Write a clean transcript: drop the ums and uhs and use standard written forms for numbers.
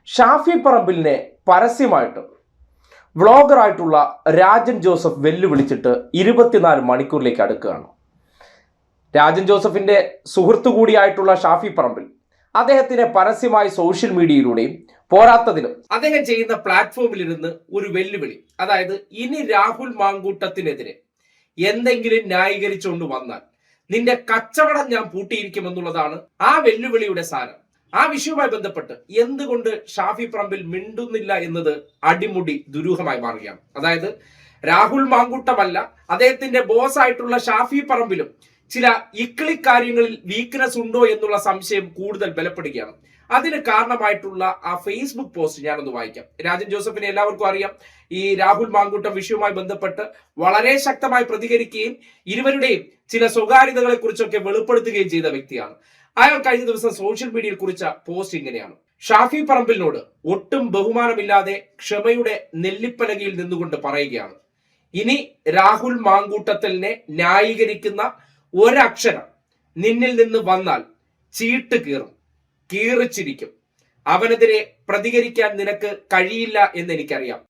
ഷാഫി പറമ്പിലിനെ പരസ്യമായിട്ട് വ്ളോഗറായിട്ടുള്ള രാജൻ ജോസഫ് വെല്ലുവിളിച്ചിട്ട് 24 മണിക്കൂറിലേക്ക് അടുക്കുകയാണ്. രാജൻ ജോസഫിന്റെ സുഹൃത്തു കൂടിയായിട്ടുള്ള ഷാഫി പറമ്പിൽ അദ്ദേഹത്തിനെ പരസ്യമായി സോഷ്യൽ മീഡിയയിലൂടെയും പോരാത്തതിലും അദ്ദേഹം ചെയ്യുന്ന പ്ലാറ്റ്ഫോമിൽ ഇരുന്ന് ഒരു വെല്ലുവിളി, അതായത് ഇനി രാഹുൽ മാങ്കൂട്ടത്തിനെതിരെ എന്തെങ്കിലും ന്യായീകരിച്ചുകൊണ്ട് വന്നാൽ നിന്റെ കച്ചവടം ഞാൻ പൂട്ടിയിരിക്കുമെന്നുള്ളതാണ് ആ വെല്ലുവിളിയുടെ സാരം. ആ വിഷയവുമായി ബന്ധപ്പെട്ട് എന്തുകൊണ്ട് ഷാഫി പറമ്പിൽ മിണ്ടുന്നില്ല എന്നത് അടിമുടി ദുരൂഹമായി മാറുകയാണ്. അതായത് രാഹുൽ മാങ്കൂട്ടമല്ല, അദ്ദേഹത്തിന്റെ ബോസ് ആയിട്ടുള്ള ഷാഫി പറമ്പിലും ചില ഇക്ലിക്കാര്യങ്ങളിൽ വീക്ക്നെസ് ഉണ്ടോ എന്നുള്ള സംശയം കൂടുതൽ ബലപ്പെടുകയാണ്. അതിന് കാരണമായിട്ടുള്ള ആ ഫേസ്ബുക്ക് പോസ്റ്റ് ഞാനൊന്ന് വായിക്കാം. രാജൻ ജോസഫിനെ എല്ലാവർക്കും അറിയാം. ഈ രാഹുൽ മാങ്കൂട്ടം വിഷയവുമായി ബന്ധപ്പെട്ട് വളരെ ശക്തമായി പ്രതികരിക്കുകയും ഇരുവരുടെയും ചില സ്വകാര്യതകളെ കുറിച്ചൊക്കെ വെളിപ്പെടുത്തുകയും ചെയ്ത വ്യക്തിയാണ്. അയാൾ കഴിഞ്ഞ ദിവസം സോഷ്യൽ മീഡിയയിൽ കുറിച്ച പോസ്റ്റ് ഇങ്ങനെയാണ്: ഷാഫി പറമ്പിലിനോട് ഒട്ടും ബഹുമാനമില്ലാതെ ക്ഷമയുടെ നെല്ലിപ്പലകയിൽ നിന്നുകൊണ്ട് പറയുകയാണ്, ഇനി രാഹുൽ മാങ്കൂട്ടത്തിനെ ന്യായീകരിക്കുന്ന ഒരക്ഷരം നിന്നിൽ നിന്ന് വന്നാൽ ചീട്ട് കീറിച്ചിരിക്കും. അവനെതിരെ പ്രതികരിക്കാൻ നിനക്ക് കഴിയില്ല എന്ന് എനിക്കറിയാം.